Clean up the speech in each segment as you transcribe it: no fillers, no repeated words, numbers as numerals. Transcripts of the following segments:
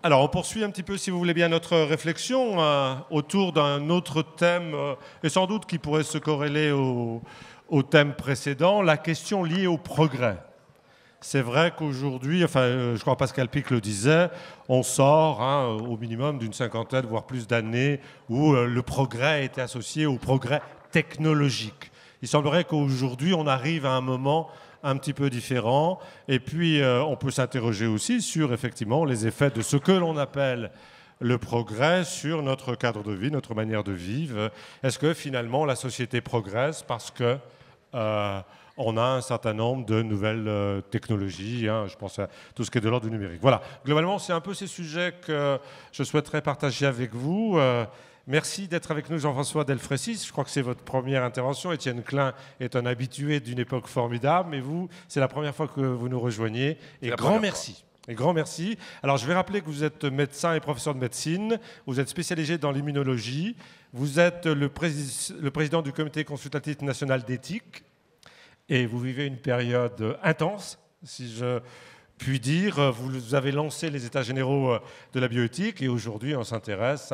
Alors, on poursuit un petit peu, si vous voulez bien, notre réflexion autour d'un autre thème, et sans doute qui pourrait se corréler au thème précédent, la question liée au progrès. C'est vrai qu'aujourd'hui, je crois Pascal Pic le disait, on sort au minimum d'une cinquantaine, voire plus d'années, où le progrès était associé au progrès technologique. Il semblerait qu'aujourd'hui, on arrive à un moment un petit peu différent. Et puis, on peut s'interroger aussi sur, effectivement, les effets de ce que l'on appelle le progrès sur notre cadre de vie, notre manière de vivre. Est-ce que, finalement, la société progresse parce que on a un certain nombre de nouvelles technologies, je pense à tout ce qui est de l'ordre du numérique. Voilà, globalement, c'est un peu ces sujets que je souhaiterais partager avec vous. Merci d'être avec nous, Jean-François Delfrécy. Je crois que c'est votre première intervention. Étienne Klein est un habitué d'une époque formidable, mais vous, c'est la première fois que vous nous rejoignez. Et grand merci. Et grand merci. Alors, je vais rappeler que vous êtes médecin et professeur de médecine. Vous êtes spécialisé dans l'immunologie. Vous êtes le président du Comité consultatif national d'éthique. Et vous vivez une période intense, si je puis dire. Vous avez lancé les États généraux de la bioéthique et aujourd'hui, on s'intéresse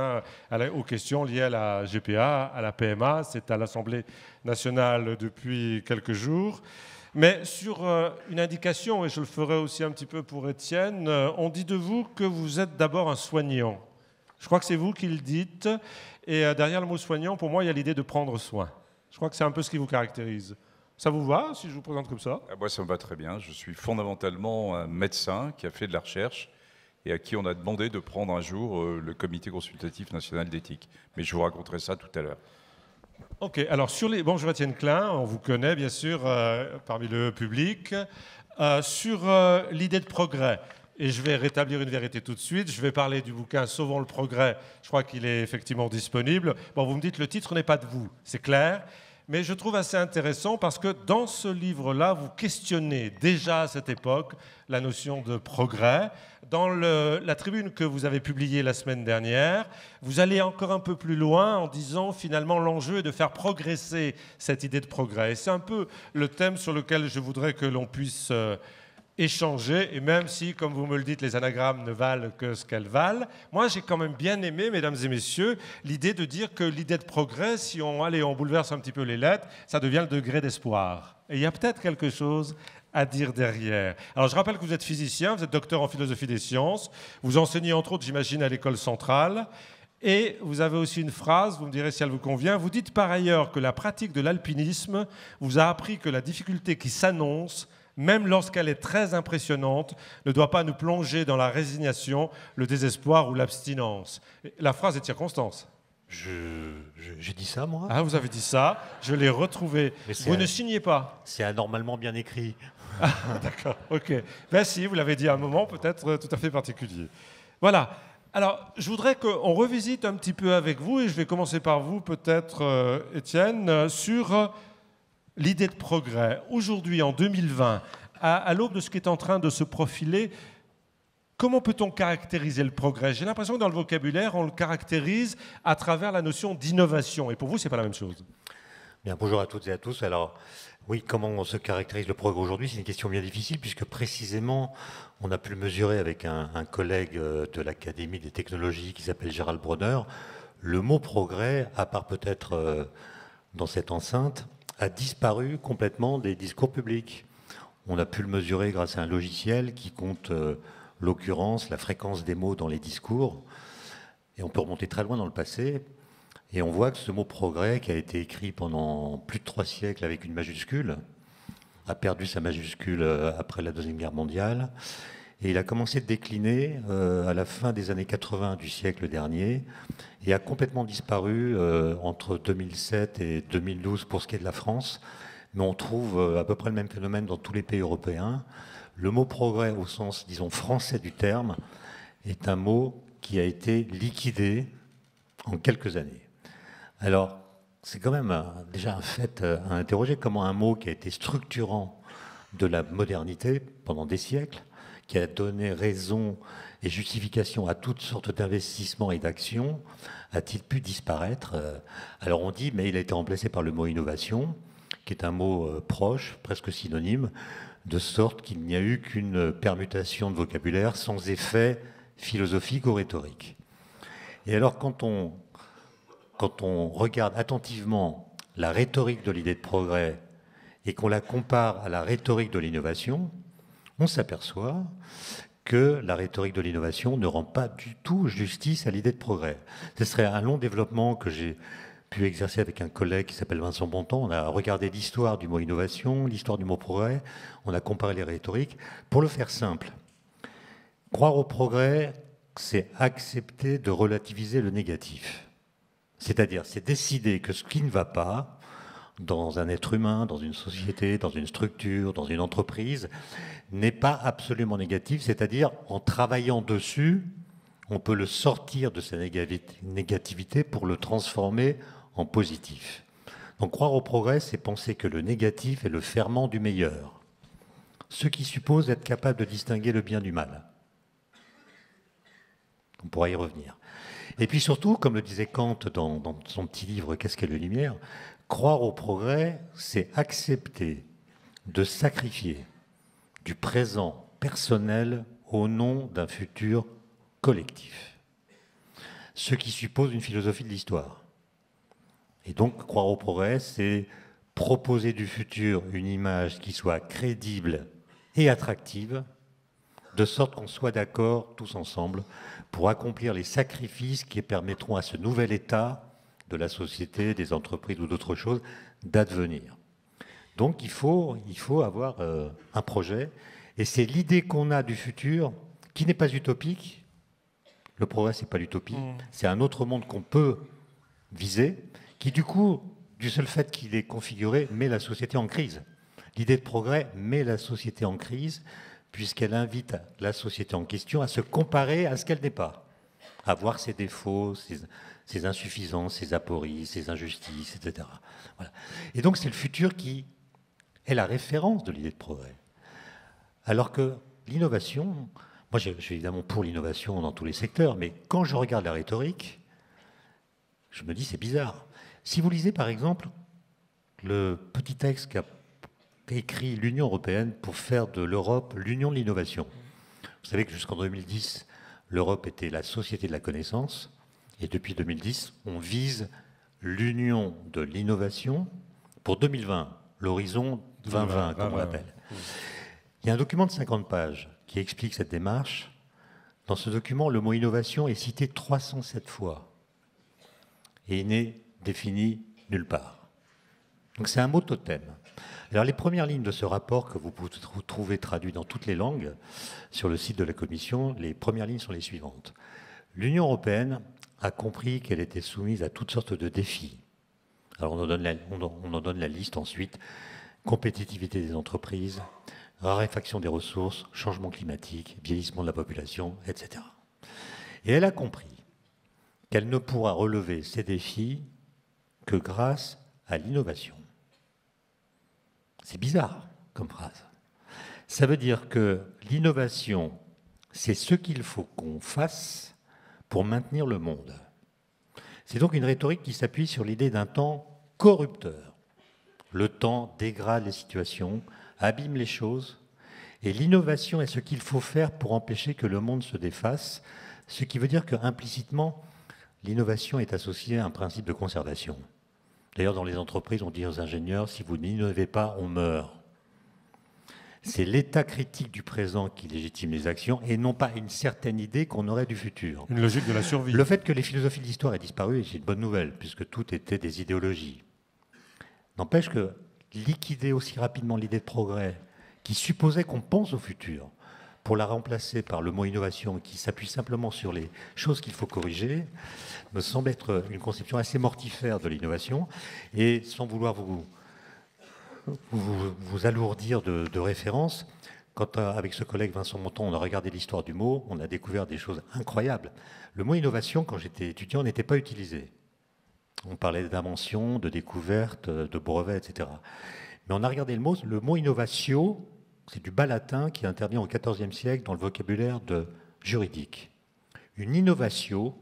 aux questions liées à la GPA, à la PMA. C'est à l'Assemblée nationale depuis quelques jours. Mais sur une indication, et je le ferai aussi un petit peu pour Étienne, on dit de vous que vous êtes d'abord un soignant. Je crois que c'est vous qui le dites. Et derrière le mot soignant, pour moi, il y a l'idée de prendre soin. Je crois que c'est un peu ce qui vous caractérise. Ça vous va, si je vous présente comme ça? Moi, ça me va très bien. Je suis fondamentalement un médecin qui a fait de la recherche et à qui on a demandé de prendre un jour le Comité consultatif national d'éthique. Mais je vous raconterai ça tout à l'heure. Ok, alors bonjour Étienne Klein, on vous connaît bien sûr parmi le public. Sur l'idée de progrès, et je vais rétablir une vérité tout de suite, je vais parler du bouquin Sauvons le progrès, je crois qu'il est effectivement disponible. Bon, vous me dites le titre n'est pas de vous, c'est clair. Mais je trouve assez intéressant parce que dans ce livre-là, vous questionnez déjà à cette époque la notion de progrès. Dans la tribune que vous avez publiée la semaine dernière, vous allez encore un peu plus loin en disant finalement l'enjeu est de faire progresser cette idée de progrès. Et c'est un peu le thème sur lequel je voudrais que l'on puisse échanger, et même si, comme vous me le dites, les anagrammes ne valent que ce qu'elles valent, moi j'ai quand même bien aimé, mesdames et messieurs, l'idée de dire que l'idée de progrès, si on bouleverse un petit peu les lettres, ça devient le degré d'espoir. Et il y a peut-être quelque chose à dire derrière. Alors je rappelle que vous êtes physicien, vous êtes docteur en philosophie des sciences, vous enseignez entre autres, j'imagine, à l'école centrale, et vous avez aussi une phrase, vous me direz si elle vous convient, vous dites par ailleurs que la pratique de l'alpinisme vous a appris que la difficulté qui s'annonce, même lorsqu'elle est très impressionnante, ne doit pas nous plonger dans la résignation, le désespoir ou l'abstinence. La phrase est de circonstance. J'ai dit ça, moi? Ah, vous avez dit ça, je l'ai retrouvé. Vous ne signez pas? C'est anormalement bien écrit. Ah, d'accord, ok. Ben si, vous l'avez dit à un moment peut-être tout à fait particulier. Voilà. Alors, je voudrais qu'on revisite un petit peu avec vous, et je vais commencer par vous peut-être, Étienne, sur l'idée de progrès. Aujourd'hui, en 2020, à l'aube de ce qui est en train de se profiler, comment peut-on caractériser le progrès? J'ai l'impression que dans le vocabulaire, on le caractérise à travers la notion d'innovation. Et pour vous, ce n'est pas la même chose. Bien, bonjour à toutes et à tous. Alors, oui, comment on se caractérise le progrès aujourd'hui? C'est une question bien difficile, puisque précisément, on a pu le mesurer avec un collègue de l'Académie des technologies qui s'appelle Gérald Bronner. Le mot progrès, à part peut-être dans cette enceinte, a disparu complètement des discours publics. On a pu le mesurer grâce à un logiciel qui compte l'occurrence, la fréquence des mots dans les discours. Et on peut remonter très loin dans le passé. Et on voit que ce mot progrès, qui a été écrit pendant plus de 3 siècles avec une majuscule, a perdu sa majuscule après la Deuxième Guerre mondiale. Et il a commencé de décliner à la fin des années 80 du siècle dernier et a complètement disparu entre 2007 et 2012 pour ce qui est de la France. Mais on trouve à peu près le même phénomène dans tous les pays européens. Le mot progrès, au sens, disons, français du terme, est un mot qui a été liquidé en quelques années. Alors, c'est quand même déjà un fait à interroger comment un mot qui a été structurant de la modernité pendant des siècles, qui a donné raison et justification à toutes sortes d'investissements et d'actions, a-t-il pu disparaître? Alors on dit, mais il a été remplacé par le mot innovation, qui est un mot proche, presque synonyme, de sorte qu'il n'y a eu qu'une permutation de vocabulaire sans effet philosophique ou rhétorique. Et alors, quand on regarde attentivement la rhétorique de l'idée de progrès et qu'on la compare à la rhétorique de l'innovation, on s'aperçoit que la rhétorique de l'innovation ne rend pas du tout justice à l'idée de progrès. Ce serait un long développement que j'ai pu exercer avec un collègue qui s'appelle Vincent Bontemps. On a regardé l'histoire du mot innovation, l'histoire du mot progrès, on a comparé les rhétoriques. Pour le faire simple, croire au progrès, c'est accepter de relativiser le négatif. C'est-à-dire, c'est décider que ce qui ne va pas dans un être humain, dans une société, dans une structure, dans une entreprise, n'est pas absolument négatif, c'est-à-dire en travaillant dessus, on peut le sortir de sa négativité pour le transformer en positif. Donc croire au progrès, c'est penser que le négatif est le ferment du meilleur, ce qui suppose être capable de distinguer le bien du mal. On pourra y revenir. Et puis surtout, comme le disait Kant dans son petit livre « Qu'est-ce qu'est la lumière ?», croire au progrès, c'est accepter de sacrifier du présent personnel au nom d'un futur collectif. Ce qui suppose une philosophie de l'histoire. Et donc, croire au progrès, c'est proposer du futur une image qui soit crédible et attractive, de sorte qu'on soit d'accord tous ensemble pour accomplir les sacrifices qui permettront à ce nouvel état de la société, des entreprises ou d'autres choses, d'advenir. Donc il faut avoir un projet, et c'est l'idée qu'on a du futur qui n'est pas utopique. Le progrès, ce n'est pas l'utopie, c'est un autre monde qu'on peut viser, qui du coup, du seul fait qu'il est configuré, met la société en crise. L'idée de progrès met la société en crise, puisqu'elle invite la société en question à se comparer à ce qu'elle n'est pas, à voir ses défauts, ses insuffisances, ses apories, ses injustices, etc. Voilà. Et donc c'est le futur qui est la référence de l'idée de progrès. Alors que l'innovation, moi je suis évidemment pour l'innovation dans tous les secteurs, mais quand je regarde la rhétorique, je me dis c'est bizarre. Si vous lisez par exemple le petit texte qu'a écrit l'Union européenne pour faire de l'Europe l'union de l'innovation. Vous savez que jusqu'en 2010, l'Europe était la société de la connaissance, et depuis 2010, on vise l'union de l'innovation pour 2020, l'horizon 2020, comme on l'appelle. Il y a un document de 50 pages qui explique cette démarche. Dans ce document, le mot innovation est cité 307 fois, et il n'est défini nulle part. Donc c'est un mot totem. Alors les premières lignes de ce rapport que vous pouvez trouver traduit dans toutes les langues sur le site de la Commission, les premières lignes sont les suivantes. L'Union européenne a compris qu'elle était soumise à toutes sortes de défis. Alors on en donne la liste ensuite. Compétitivité des entreprises, raréfaction des ressources, changement climatique, vieillissement de la population, etc. Et elle a compris qu'elle ne pourra relever ces défis que grâce à l'innovation. C'est bizarre comme phrase. Ça veut dire que l'innovation, c'est ce qu'il faut qu'on fasse pour maintenir le monde. C'est donc une rhétorique qui s'appuie sur l'idée d'un temps corrupteur. Le temps dégrade les situations, abîme les choses, et l'innovation est ce qu'il faut faire pour empêcher que le monde se défasse, ce qui veut dire qu'implicitement, l'innovation est associée à un principe de conservation. D'ailleurs, dans les entreprises, on dit aux ingénieurs, si vous n'innovez pas, on meurt. C'est l'état critique du présent qui légitime les actions et non pas une certaine idée qu'on aurait du futur. Une logique de la survie. Le fait que les philosophies de l'histoire aient disparu, c'est une bonne nouvelle, puisque tout était des idéologies. N'empêche que liquider aussi rapidement l'idée de progrès, qui supposait qu'on pense au futur, pour la remplacer par le mot innovation, qui s'appuie simplement sur les choses qu'il faut corriger, me semble être une conception assez mortifère de l'innovation. Et sans vouloir vous alourdir de références, quand avec ce collègue Vincent Bontemps, on a regardé l'histoire du mot, on a découvert des choses incroyables. Le mot innovation, quand j'étais étudiant, n'était pas utilisé. On parlait d'invention, de découverte, de brevet, etc. Mais on a regardé le mot innovatio, c'est du bas latin qui intervient au XIVe siècle dans le vocabulaire juridique. Une innovatio,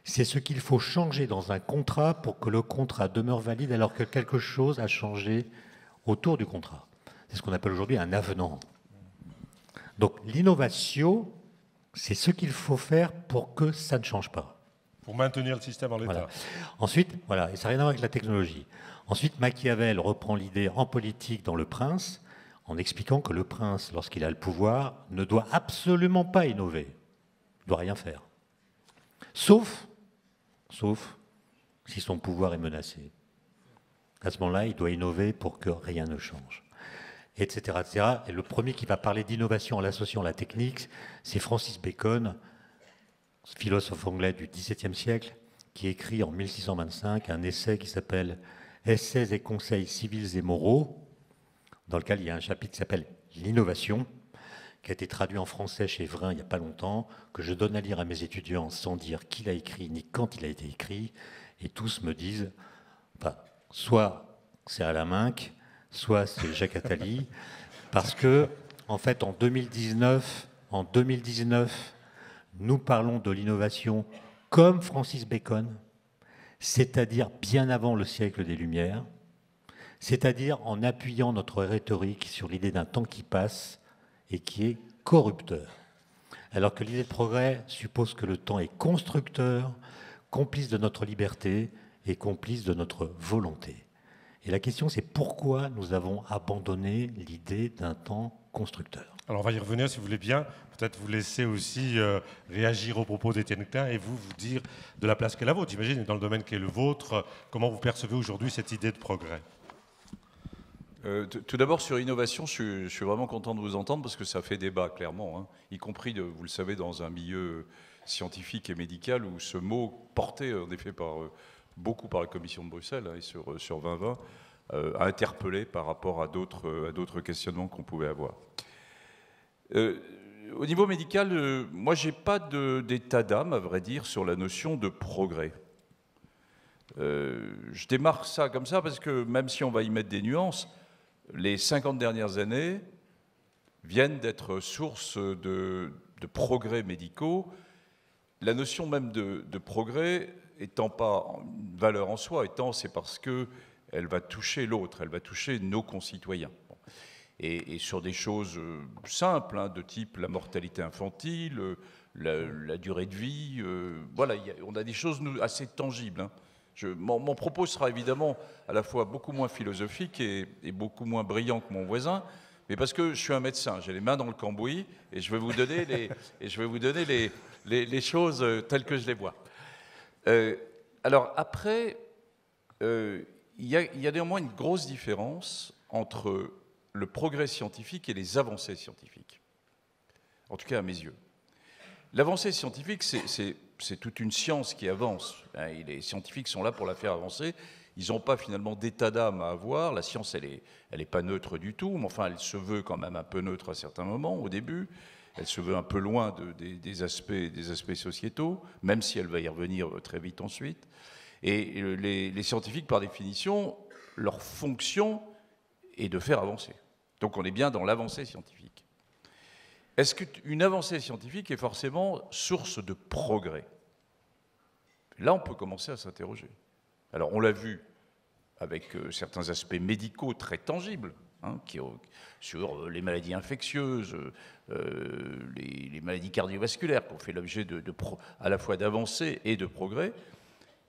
c'est ce qu'il faut changer dans un contrat pour que le contrat demeure valide alors que quelque chose a changé autour du contrat. C'est ce qu'on appelle aujourd'hui un avenant. Donc l'innovatio, C'est ce qu'il faut faire pour que ça ne change pas. Pour maintenir le système en l'état. Voilà. Ensuite, voilà, et ça n'a rien à voir avec la technologie. Ensuite, Machiavel reprend l'idée en politique dans Le Prince, en expliquant que le prince, lorsqu'il a le pouvoir, ne doit absolument pas innover. Il ne doit rien faire. Sauf si son pouvoir est menacé. À ce moment-là, il doit innover pour que rien ne change. Etc., etc. Et le premier qui va parler d'innovation en l'associant à la technique, c'est Francis Bacon, philosophe anglais du XVIIe siècle, qui écrit en 1625 un essai qui s'appelle « Essais et conseils civils et moraux », dans lequel il y a un chapitre qui s'appelle « L'innovation », qui a été traduit en français chez Vrin il n'y a pas longtemps, que je donne à lire à mes étudiants sans dire qui l'a écrit ni quand il a été écrit, et tous me disent, enfin, soit c'est Alain Minck, soit c'est Jacques Attali, parce que, en fait, en 2019, nous parlons de l'innovation comme Francis Bacon, c'est-à-dire bien avant le siècle des Lumières, c'est-à-dire en appuyant notre rhétorique sur l'idée d'un temps qui passe et qui est corrupteur. Alors que l'idée de progrès suppose que le temps est constructeur, complice de notre liberté et complice de notre volonté. Et la question, c'est pourquoi nous avons abandonné l'idée d'un temps constructeur. Alors on va y revenir si vous voulez bien. Peut-être vous laisser aussi réagir aux propos d'Étienne Klein et vous dire de la place qu'est la vôtre. J'imagine, dans le domaine qui est le vôtre, comment vous percevez aujourd'hui cette idée de progrès? Tout d'abord, sur l'innovation, je suis vraiment content de vous entendre parce que ça fait débat, clairement, hein, y compris, vous le savez, dans un milieu scientifique et médical où ce mot, porté en effet beaucoup par la Commission de Bruxelles hein, et sur 2020, a interpellé par rapport à d'autres questionnements qu'on pouvait avoir. Au niveau médical, moi, je n'ai pas d'état d'âme, à vrai dire, sur la notion de progrès. Je démarre ça comme ça parce que même si on va y mettre des nuances, les 50 dernières années viennent d'être source de progrès médicaux. La notion même de progrès étant pas une valeur en soi, c'est parce qu'elle va toucher l'autre, elle va toucher nos concitoyens. Bon. Et sur des choses simples, hein, de type la mortalité infantile, la durée de vie, voilà, on a des choses assez tangibles. Hein. Mon propos sera évidemment à la fois beaucoup moins philosophique et beaucoup moins brillant que mon voisin, mais parce que je suis un médecin, j'ai les mains dans le cambouis et je vais vous donner les choses telles que je les vois. Alors après, il y a néanmoins une grosse différence entre le progrès scientifique et les avancées scientifiques, en tout cas à mes yeux. L'avancée scientifique, c'est toute une science qui avance. Les scientifiques sont là pour la faire avancer. Ils n'ont pas finalement d'état d'âme à avoir. La science, elle est pas neutre du tout, mais enfin, elle se veut quand même un peu neutre à certains moments, au début. Elle se veut un peu loin des aspects sociétaux, même si elle va y revenir très vite ensuite. Et les scientifiques, par définition, leur fonction est de faire avancer. Donc on est bien dans l'avancée scientifique. Est-ce qu'une avancée scientifique est forcément source de progrès? Là, on peut commencer à s'interroger. Alors, on l'a vu avec certains aspects médicaux très tangibles, hein, sur les maladies infectieuses, les maladies cardiovasculaires, qui ont fait l'objet à la fois d'avancées et de progrès.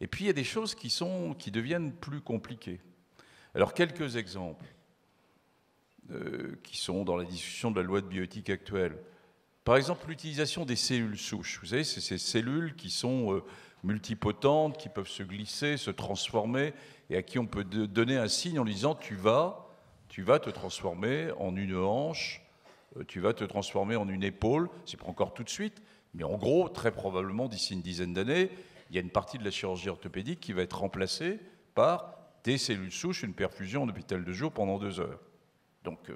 Et puis, il y a des choses qui deviennent plus compliquées. Alors, quelques exemples. Qui sont dans la discussion de la loi de bioéthique actuelle. Par exemple, l'utilisation des cellules souches. Vous savez, c'est ces cellules qui sont multipotentes, qui peuvent se glisser, se transformer, et à qui on peut donner un signe en lui disant « tu vas te transformer en une hanche, tu vas te transformer en une épaule ». C'est pas encore tout de suite, mais en gros, très probablement, d'ici une dizaine d'années, il y a une partie de la chirurgie orthopédique qui va être remplacée par des cellules souches, une perfusion en hôpital de jour pendant 2 heures. Donc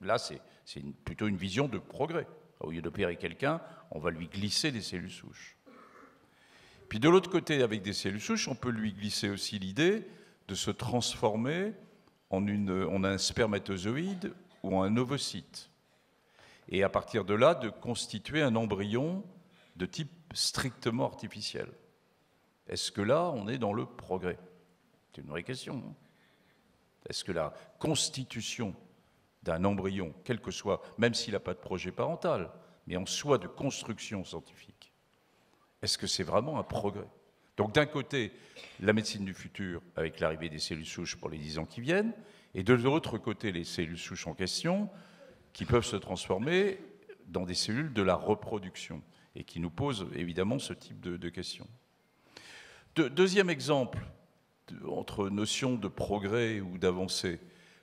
là, c'est plutôt une vision de progrès. Au lieu d'opérer quelqu'un, on va lui glisser des cellules souches. Puis de l'autre côté, avec des cellules souches, on peut lui glisser aussi l'idée de se transformer en un spermatozoïde ou un ovocyte. Et à partir de là, de constituer un embryon de type strictement artificiel. Est-ce que là, on est dans le progrès? C'est une vraie question. Hein. Est-ce que la constitution d'un embryon, quel que soit, même s'il n'a pas de projet parental, mais en soi de construction scientifique, est-ce que c'est vraiment un progrès? Donc d'un côté, la médecine du futur avec l'arrivée des cellules souches pour les 10 ans qui viennent, et de l'autre côté, les cellules souches en question qui peuvent se transformer dans des cellules de la reproduction et qui nous posent évidemment ce type de questions. Deuxième exemple entre notion de progrès ou d'avancée,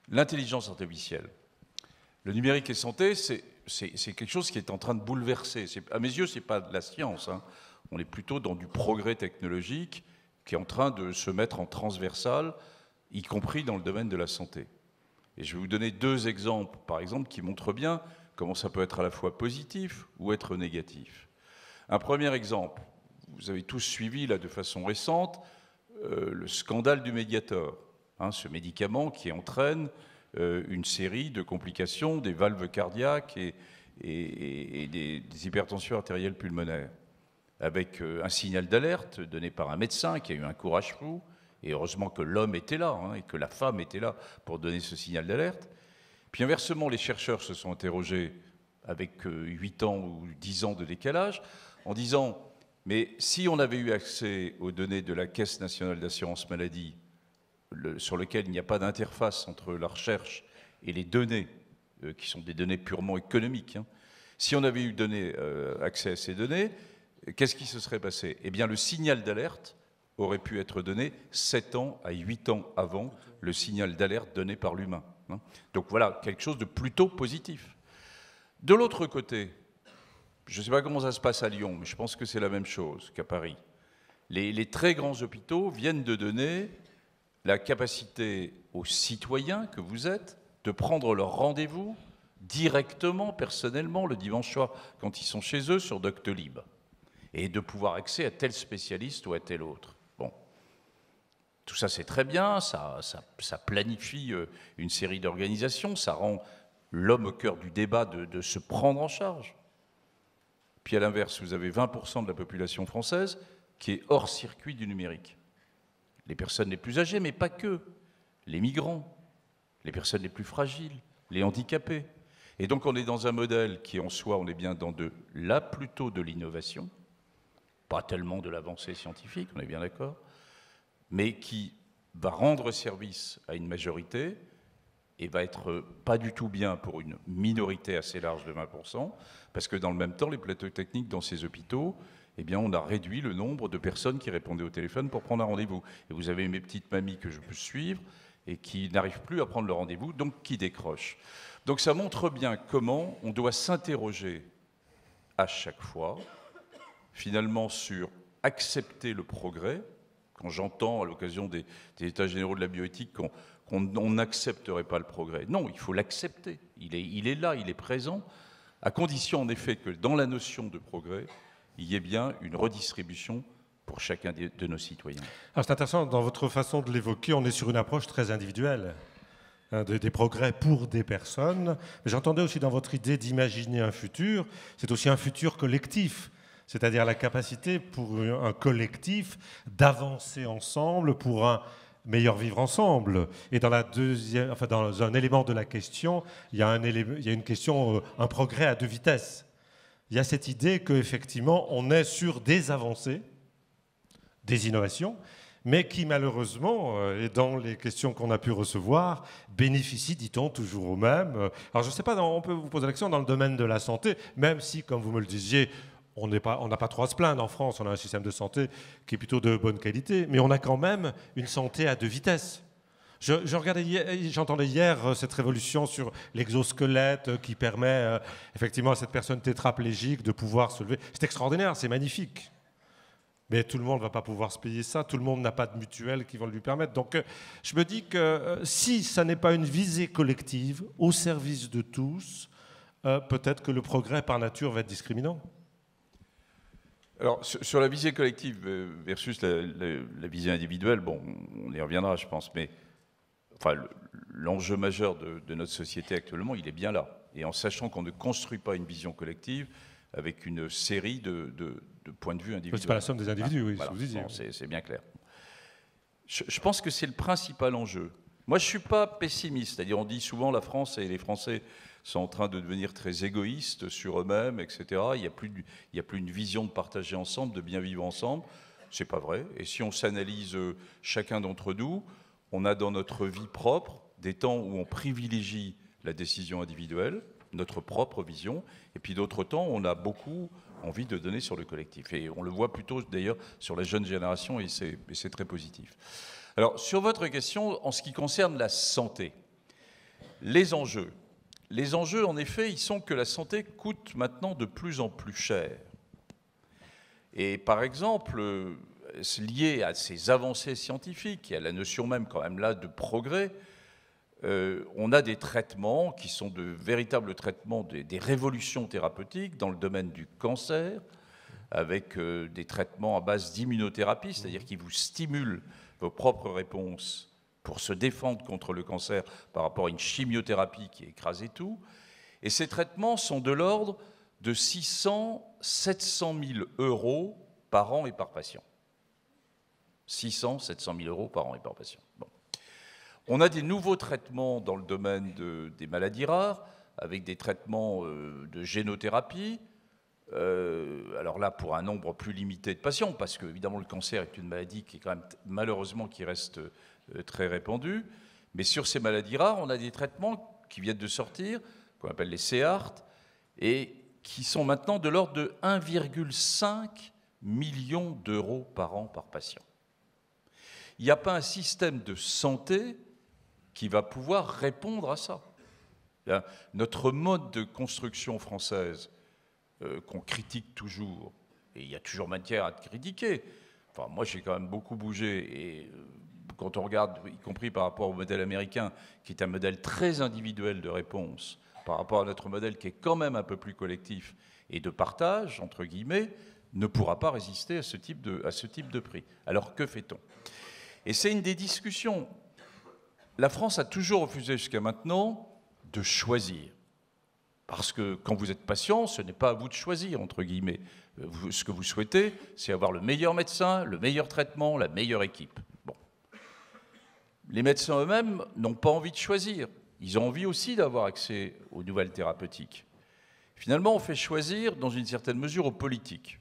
l'intelligence artificielle. Le numérique et santé, c'est quelque chose qui est en train de bouleverser. À mes yeux, ce n'est pas de la science, hein. On est plutôt dans du progrès technologique qui est en train de se mettre en transversal, y compris dans le domaine de la santé. Et je vais vous donner 2 exemples, par exemple, qui montrent bien comment ça peut être à la fois positif ou être négatif. Un premier exemple, vous avez tous suivi là, de façon récente le scandale du Mediator, hein, ce médicament qui entraîne une série de complications, des valves cardiaques et des hypertensions artérielles pulmonaires, avec un signal d'alerte donné par un médecin qui a eu un courage fou, et heureusement que l'homme était là, hein, et que la femme était là pour donner ce signal d'alerte. Puis inversement, les chercheurs se sont interrogés avec 8 ans ou 10 ans de décalage, en disant, mais si on avait eu accès aux données de la Caisse nationale d'assurance maladie, sur lequel il n'y a pas d'interface entre la recherche et les données, qui sont des données purement économiques, hein, si on avait eu accès à ces données, qu'est-ce qui se serait passé? Eh bien, le signal d'alerte aurait pu être donné 7 ans à 8 ans avant le signal d'alerte donné par l'humain. Hein. Donc voilà, quelque chose de plutôt positif. De l'autre côté, je ne sais pas comment ça se passe à Lyon, mais je pense que c'est la même chose qu'à Paris. Les très grands hôpitaux viennent de donner la capacité aux citoyens que vous êtes de prendre leur rendez-vous directement, personnellement, le dimanche soir, quand ils sont chez eux, sur Doctolib, et de pouvoir accéder à tel spécialiste ou à tel autre. Bon. Tout ça, c'est très bien, ça planifie une série d'organisations, ça rend l'homme au cœur du débat de se prendre en charge. Puis à l'inverse, vous avez 20% de la population française qui est hors circuit du numérique. Les personnes les plus âgées, mais pas que. Les migrants, les personnes les plus fragiles, les handicapés. Et donc on est dans un modèle qui en soi, on est bien dans plutôt de l'innovation, pas tellement de l'avancée scientifique, on est bien d'accord, mais qui va rendre service à une majorité et va être pas du tout bien pour une minorité assez large de 20%, parce que dans le même temps, les plateaux techniques dans ces hôpitaux, eh bien, on a réduit le nombre de personnes qui répondaient au téléphone pour prendre un rendez-vous. Et vous avez mes petites mamies que je peux suivre et qui n'arrivent plus à prendre le rendez-vous, donc qui décrochent. Donc ça montre bien comment on doit s'interroger à chaque fois, finalement, sur accepter le progrès. Quand j'entends à l'occasion des états généraux de la bioéthique qu'on n'accepterait pas le progrès. Non, il faut l'accepter. Il est là, il est présent, à condition en effet que dans la notion de progrès, il y ait bien une redistribution pour chacun de nos citoyens. Alors c'est intéressant, dans votre façon de l'évoquer, on est sur une approche très individuelle, hein, des progrès pour des personnes. Mais j'entendais aussi dans votre idée d'imaginer un futur, c'est aussi un futur collectif, c'est-à-dire la capacité pour un collectif d'avancer ensemble pour un meilleur vivre ensemble. Et dans dans un élément de la question, il y a une question, un progrès à 2 vitesses. Il y a cette idée qu'effectivement, on est sur des avancées, des innovations, mais qui malheureusement, et dans les questions qu'on a pu recevoir, bénéficient, dit-on, toujours aux mêmes. Alors je ne sais pas, on peut vous poser la question dans le domaine de la santé, même si, comme vous me le disiez, on n'a pas trop à se plaindre en France, on a un système de santé qui est plutôt de bonne qualité, mais on a quand même une santé à 2 vitesses. J'entendais hier cette révolution sur l'exosquelette qui permet effectivement à cette personne tétraplégique de pouvoir se lever. C'est extraordinaire, c'est magnifique. Mais tout le monde ne va pas pouvoir se payer ça, tout le monde n'a pas de mutuelle qui vont lui permettre. Donc je me dis que si ça n'est pas une visée collective au service de tous, peut-être que le progrès par nature va être discriminant. Alors, sur la visée collective versus la visée individuelle, bon, on y reviendra, je pense, mais enfin, l'enjeu majeur de notre société actuellement, il est bien là. Et en sachant qu'on ne construit pas une vision collective avec une série de points de vue individuels. C'est pas la somme des individus, oui, voilà, vous disiez. Bon, c'est bien clair. Je pense que c'est le principal enjeu. Moi, je ne suis pas pessimiste, c'est-à-dire on dit souvent la France et les Français sont en train de devenir très égoïstes sur eux-mêmes, etc. Il n'y a plus une vision de partager ensemble, de bien vivre ensemble. C'est pas vrai. Et si on s'analyse chacun d'entre nous, on a dans notre vie propre des temps où on privilégie la décision individuelle, notre propre vision, et puis d'autres temps, on a beaucoup envie de donner sur le collectif. Et on le voit plutôt d'ailleurs sur la jeune génération, et c'est très positif. Alors, sur votre question, en ce qui concerne la santé, les enjeux, en effet, ils sont que la santé coûte maintenant de plus en plus cher. Et par exemple, lié à ces avancées scientifiques et à la notion même quand même là de progrès, on a des traitements qui sont de véritables traitements, des révolutions thérapeutiques dans le domaine du cancer, avec des traitements à base d'immunothérapie, c'est-à-dire qui vous stimulent vos propres réponses pour se défendre contre le cancer par rapport à une chimiothérapie qui écrasait tout. Et ces traitements sont de l'ordre de 700 000 euros par an et par patient. 700 000 euros par an et par patient. Bon. On a des nouveaux traitements dans le domaine des maladies rares, avec des traitements de génothérapie. Alors là, pour un nombre plus limité de patients, parce que évidemment le cancer est une maladie qui est quand même malheureusement qui reste très répandue. Mais sur ces maladies rares, on a des traitements qui viennent de sortir, qu'on appelle les CEART, et qui sont maintenant de l'ordre de 1,5 million d'euros par an par patient. Il n'y a pas un système de santé qui va pouvoir répondre à ça. Notre mode de construction française, qu'on critique toujours, et il y a toujours matière à te critiquer. Enfin, moi, j'ai quand même beaucoup bougé, et quand on regarde, y compris par rapport au modèle américain, qui est un modèle très individuel de réponse, par rapport à notre modèle qui est quand même un peu plus collectif et de partage, entre guillemets, ne pourra pas résister à ce type de prix. Alors, que fait-on ? Et c'est une des discussions. La France a toujours refusé jusqu'à maintenant de choisir. Parce que quand vous êtes patient, ce n'est pas à vous de choisir, entre guillemets. Ce que vous souhaitez, c'est avoir le meilleur médecin, le meilleur traitement, la meilleure équipe. Bon. Les médecins eux-mêmes n'ont pas envie de choisir. Ils ont envie aussi d'avoir accès aux nouvelles thérapeutiques. Finalement, on fait choisir, dans une certaine mesure, aux politiques,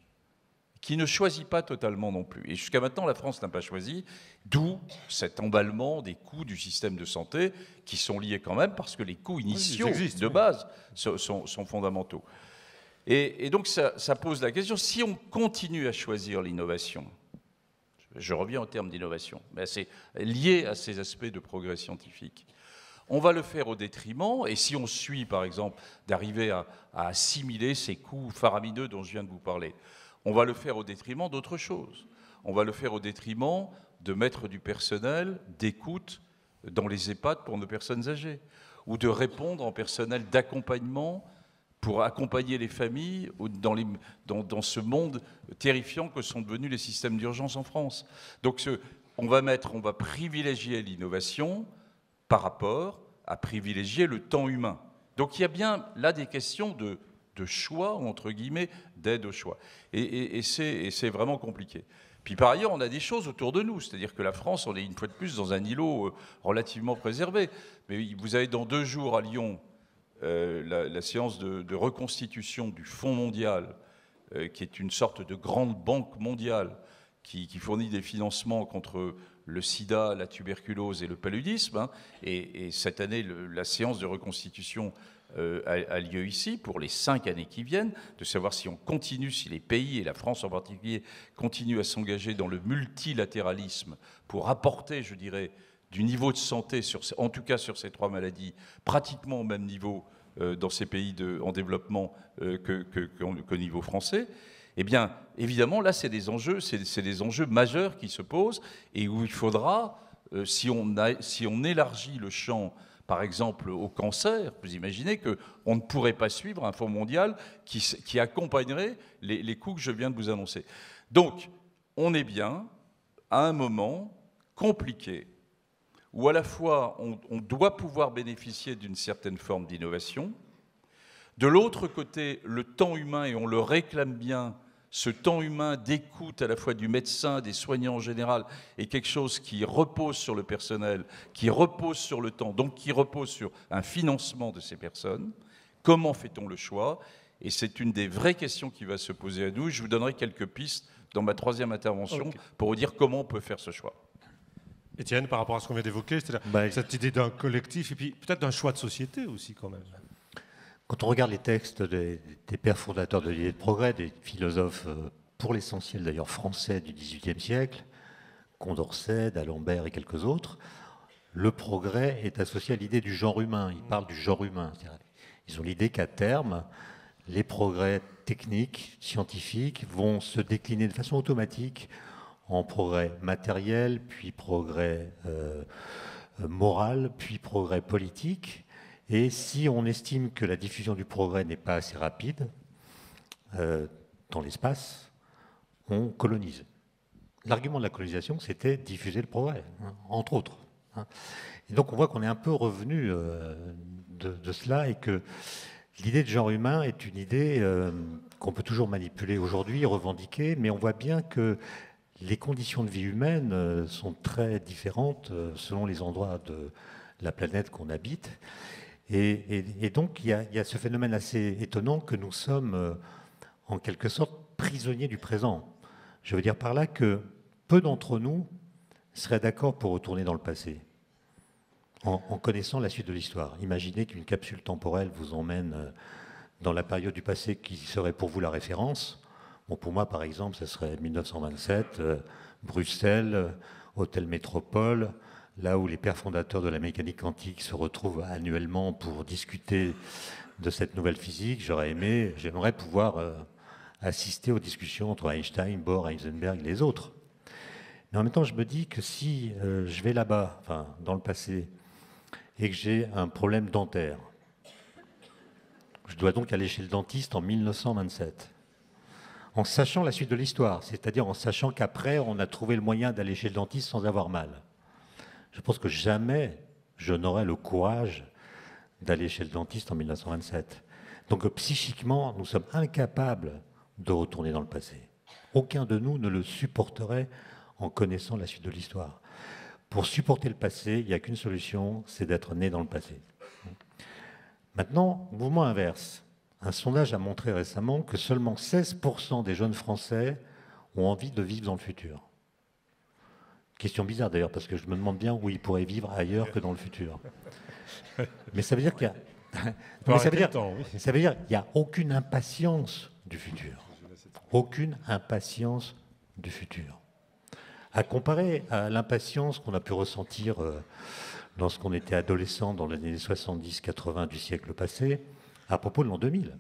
qui ne choisit pas totalement non plus. Et jusqu'à maintenant, la France n'a pas choisi, d'où cet emballement des coûts du système de santé, qui sont liés quand même, parce que les coûts initiaux de base sont fondamentaux. Et donc, ça pose la question, si on continue à choisir l'innovation, je reviens au terme d'innovation, mais c'est lié à ces aspects de progrès scientifique, on va le faire au détriment, et si on suit, par exemple, d'arriver à assimiler ces coûts faramineux dont je viens de vous parler, on va le faire au détriment d'autre chose. On va le faire au détriment de mettre du personnel d'écoute dans les EHPAD pour nos personnes âgées, ou de répondre en personnel d'accompagnement pour accompagner les familles dans ce monde terrifiant que sont devenus les systèmes d'urgence en France. Donc on va privilégier l'innovation par rapport à privilégier le temps humain. Donc il y a bien là des questions de choix, entre guillemets, d'aide au choix. Et c'est vraiment compliqué. Puis par ailleurs, on a des choses autour de nous, c'est-à-dire que la France, on est une fois de plus dans un îlot relativement préservé. Mais vous avez dans 2 jours à Lyon la séance de reconstitution du Fonds mondial, qui est une sorte de grande banque mondiale qui fournit des financements contre le sida, la tuberculose et le paludisme. Hein. Et cette année, la séance de reconstitution a lieu ici pour les 5 années qui viennent, de savoir si on continue, si les pays, et la France en particulier, continuent à s'engager dans le multilatéralisme pour apporter, je dirais, du niveau de santé, en tout cas sur ces 3 maladies, pratiquement au même niveau dans ces pays en développement qu'au niveau français. Eh bien, évidemment, là, c'est des enjeux majeurs qui se posent et où il faudra, si on élargit le champ, par exemple, au cancer, vous imaginez qu'on ne pourrait pas suivre un fonds mondial qui accompagnerait les coûts que je viens de vous annoncer. Donc, on est bien à un moment compliqué où à la fois on doit pouvoir bénéficier d'une certaine forme d'innovation, de l'autre côté, le temps humain, et on le réclame bien, ce temps humain d'écoute à la fois du médecin, des soignants en général, est quelque chose qui repose sur le personnel, qui repose sur le temps, donc qui repose sur un financement de ces personnes. Comment fait-on le choix? Et c'est une des vraies questions qui va se poser à nous. Je vous donnerai quelques pistes dans ma troisième intervention pour vous dire comment on peut faire ce choix. Étienne, par rapport à ce qu'on vient d'évoquer, c'est-à-dire cette idée d'un collectif et puis peut-être d'un choix de société aussi quand même. Quand on regarde les textes des pères fondateurs de l'idée de progrès, des philosophes, pour l'essentiel d'ailleurs français du XVIIIe siècle, Condorcet, d'Alembert et quelques autres, le progrès est associé à l'idée du genre humain. Ils parlent du genre humain. Ils ont l'idée qu'à terme, les progrès techniques, scientifiques, vont se décliner de façon automatique en progrès matériel, puis progrès moral, puis progrès politique. Et si on estime que la diffusion du progrès n'est pas assez rapide dans l'espace, on colonise. L'argument de la colonisation, c'était diffuser le progrès, entre autres. Et donc on voit qu'on est un peu revenu de cela et que l'idée de genre humain est une idée qu'on peut toujours manipuler aujourd'hui, revendiquer, mais on voit bien que les conditions de vie humaine sont très différentes selon les endroits de la planète qu'on habite. Et donc il y a ce phénomène assez étonnant que nous sommes en quelque sorte prisonniers du présent. Je veux dire par là que peu d'entre nous seraient d'accord pour retourner dans le passé, en connaissant la suite de l'histoire. Imaginez qu'une capsule temporelle vous emmène dans la période du passé qui serait pour vous la référence. Bon, pour moi, par exemple, ce serait 1927, Bruxelles, Hôtel Métropole, là où les pères fondateurs de la mécanique quantique se retrouvent annuellement pour discuter de cette nouvelle physique. J'aimerais pouvoir assister aux discussions entre Einstein, Bohr, Heisenberg et les autres. Mais en même temps, je me dis que si je vais là-bas, enfin, dans le passé, et que j'ai un problème dentaire, je dois donc aller chez le dentiste en 1927, en sachant la suite de l'histoire, c'est-à-dire en sachant qu'après, on a trouvé le moyen d'aller chez le dentiste sans avoir mal. Je pense que jamais je n'aurai le courage d'aller chez le dentiste en 1927. Donc psychiquement, nous sommes incapables de retourner dans le passé. Aucun de nous ne le supporterait en connaissant la suite de l'histoire. Pour supporter le passé, il n'y a qu'une solution, c'est d'être né dans le passé. Maintenant, mouvement inverse. Un sondage a montré récemment que seulement 16% des jeunes Français ont envie de vivre dans le futur. Question bizarre d'ailleurs, parce que je me demande bien où ils pourraient vivre ailleurs que dans le futur. Mais ça veut dire qu'il y a... ça veut dire qu'il n'y a aucune impatience du futur. Aucune impatience du futur. À comparer à l'impatience qu'on a pu ressentir lorsqu'on était adolescent dans les années 70-80 du siècle passé, à propos de l'an 2000.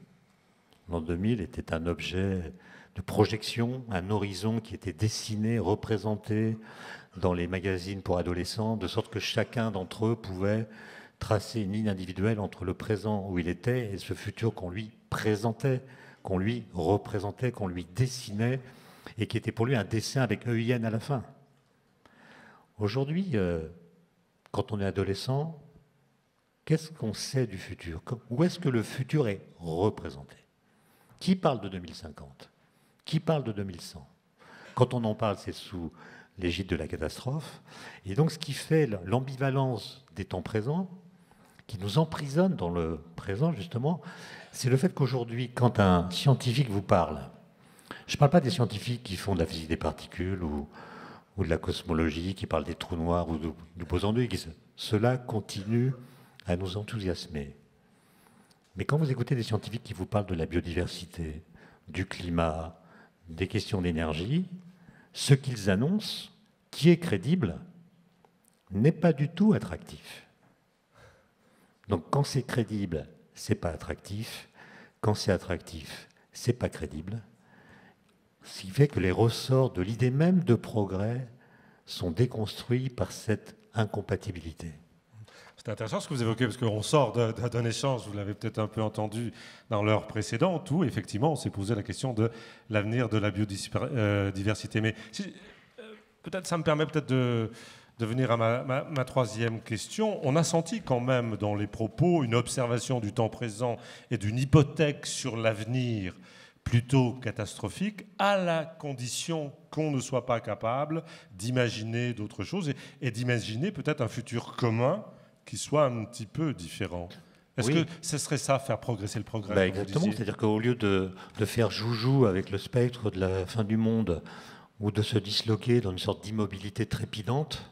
L'an 2000 était un objet de projection, un horizon qui était dessiné, représenté dans les magazines pour adolescents, de sorte que chacun d'entre eux pouvait tracer une ligne individuelle entre le présent où il était et ce futur qu'on lui présentait, qu'on lui représentait, qu'on lui dessinait, et qui était pour lui un dessin avec EIN à la fin. Aujourd'hui, quand on est adolescent, qu'est-ce qu'on sait du futur? Où est-ce que le futur est représenté? Qui parle de 2050? Qui parle de 2100? Quand on en parle, c'est sous l'égide de la catastrophe. Et donc, ce qui fait l'ambivalence des temps présents, qui nous emprisonne dans le présent, justement, c'est le fait qu'aujourd'hui, quand un scientifique vous parle, je ne parle pas des scientifiques qui font de la physique des particules ou de la cosmologie, qui parlent des trous noirs ou du boson de Higgs. Cela continue à nous enthousiasmer. Mais quand vous écoutez des scientifiques qui vous parlent de la biodiversité, du climat, des questions d'énergie, ce qu'ils annoncent, qui est crédible, n'est pas du tout attractif. Donc quand c'est crédible, c'est pas attractif. Quand c'est attractif, c'est pas crédible. Ce qui fait que les ressorts de l'idée même de progrès sont déconstruits par cette incompatibilité. C'est intéressant ce que vous évoquez, parce qu'on sort d'un échange, vous l'avez peut-être un peu entendu dans l'heure précédente, où effectivement on s'est posé la question de l'avenir de la biodiversité. Mais peut-être ça me permet peut-être de venir à ma troisième question. On a senti quand même dans les propos une observation du temps présent et d'une hypothèque sur l'avenir plutôt catastrophique, à la condition qu'on ne soit pas capable d'imaginer d'autres choses et d'imaginer peut-être un futur commun qui soit un petit peu différent. Est-ce Oui. que ce serait ça, faire progresser le progrès? Bah, comme vous exactement, disiez c'est-à-dire qu'au lieu de faire joujou avec le spectre de la fin du monde ou de se disloquer dans une sorte d'immobilité trépidante,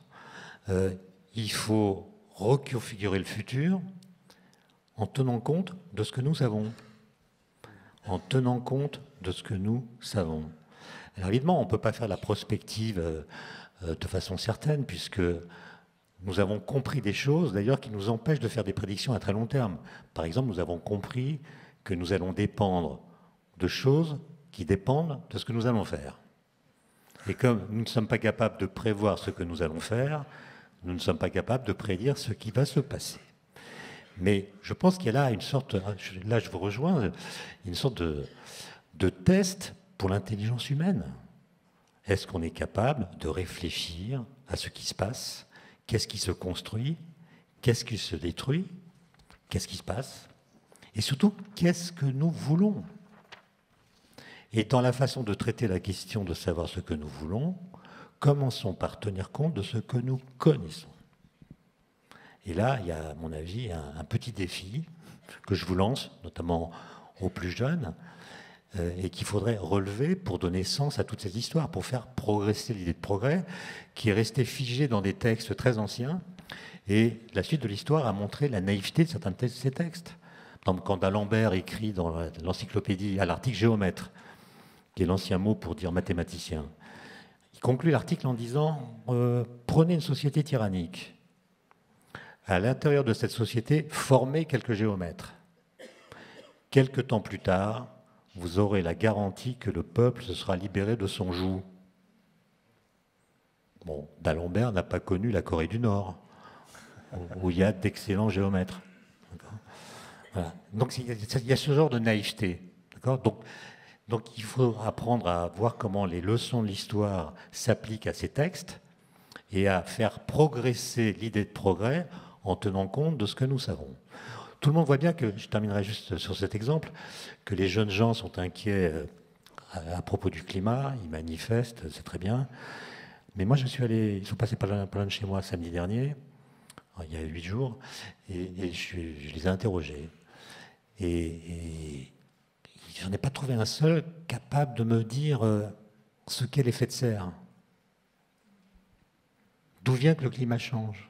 il faut reconfigurer le futur en tenant compte de ce que nous savons. En tenant compte de ce que nous savons. Alors évidemment, on ne peut pas faire la prospective de façon certaine, puisque nous avons compris des choses, d'ailleurs, qui nous empêchent de faire des prédictions à très long terme. Par exemple, nous avons compris que nous allons dépendre de choses qui dépendent de ce que nous allons faire. Et comme nous ne sommes pas capables de prévoir ce que nous allons faire, nous ne sommes pas capables de prédire ce qui va se passer. Mais je pense qu'il y a là une sorte, là je vous rejoins, une sorte de test pour l'intelligence humaine. Est-ce qu'on est capable de réfléchir à ce qui se passe? Qu'est-ce qui se construit? Qu'est-ce qui se détruit? Qu'est-ce qui se passe? Et surtout, qu'est-ce que nous voulons? Et dans la façon de traiter la question de savoir ce que nous voulons, commençons par tenir compte de ce que nous connaissons. Et là, il y a, à mon avis, un petit défi que je vous lance, notamment aux plus jeunes, et qu'il faudrait relever pour donner sens à toutes ces histoires, pour faire progresser l'idée de progrès, qui est restée figée dans des textes très anciens. Et la suite de l'histoire a montré la naïveté de certains de ces textes. Par exemple, quand d'Alembert écrit dans l'encyclopédie à l'article géomètre, qui est l'ancien mot pour dire mathématicien, il conclut l'article en disant prenez une société tyrannique. À l'intérieur de cette société, formez quelques géomètres. Quelque temps plus tard, vous aurez la garantie que le peuple se sera libéré de son joug. Bon, d'Alembert n'a pas connu la Corée du Nord, où il y a d'excellents géomètres. Voilà. Donc il y a ce genre de naïveté. Donc il faut apprendre à voir comment les leçons de l'histoire s'appliquent à ces textes et à faire progresser l'idée de progrès en tenant compte de ce que nous savons. Tout le monde voit bien que, je terminerai juste sur cet exemple, que les jeunes gens sont inquiets à propos du climat, ils manifestent, c'est très bien. Mais moi, ils sont passés par de chez moi samedi dernier, il y a 8 jours, et je les ai interrogés. Et je n'en ai pas trouvé un seul capable de me dire ce qu'est l'effet de serre. D'où vient que le climat change?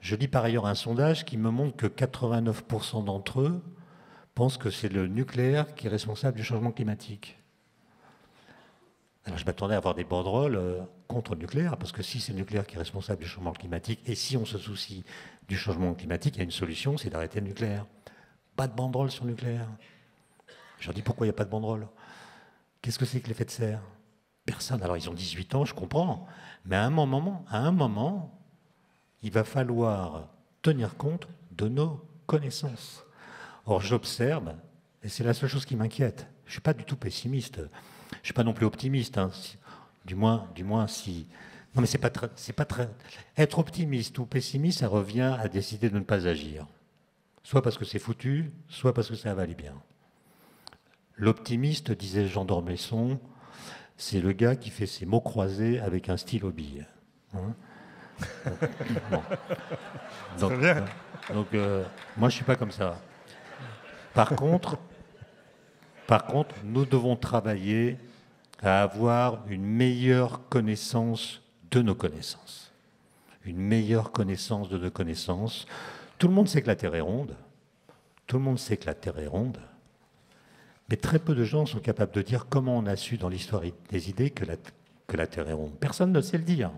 Je lis par ailleurs un sondage qui me montre que 89% d'entre eux pensent que c'est le nucléaire qui est responsable du changement climatique. Alors je m'attendais à avoir des banderoles contre le nucléaire, parce que si c'est le nucléaire qui est responsable du changement climatique, et si on se soucie du changement climatique, il y a une solution, c'est d'arrêter le nucléaire. Pas de banderole sur le nucléaire. Je leur dis pourquoi il n'y a pas de banderole? Qu'est-ce que c'est que l'effet de serre? Personne. Alors ils ont 18 ans, je comprends, mais à un moment, il va falloir tenir compte de nos connaissances. Or, j'observe, et c'est la seule chose qui m'inquiète. Je ne suis pas du tout pessimiste. Je ne suis pas non plus optimiste. Hein. Du moins, si... Non, mais c'est pas très... Être optimiste ou pessimiste, ça revient à décider de ne pas agir. Soit parce que c'est foutu, soit parce que ça va aller bien. L'optimiste, disait Jean d'Ormesson, c'est le gars qui fait ses mots croisés avec un stylo bille. Hein? Bon. Donc, moi, je ne suis pas comme ça. Par contre, nous devons travailler à avoir une meilleure connaissance de nos connaissances. Une meilleure connaissance de nos connaissances. Tout le monde sait que la Terre est ronde. Tout le monde sait que la Terre est ronde. Mais très peu de gens sont capables de dire comment on a su dans l'histoire des idées que la Terre est ronde. Personne ne sait le dire.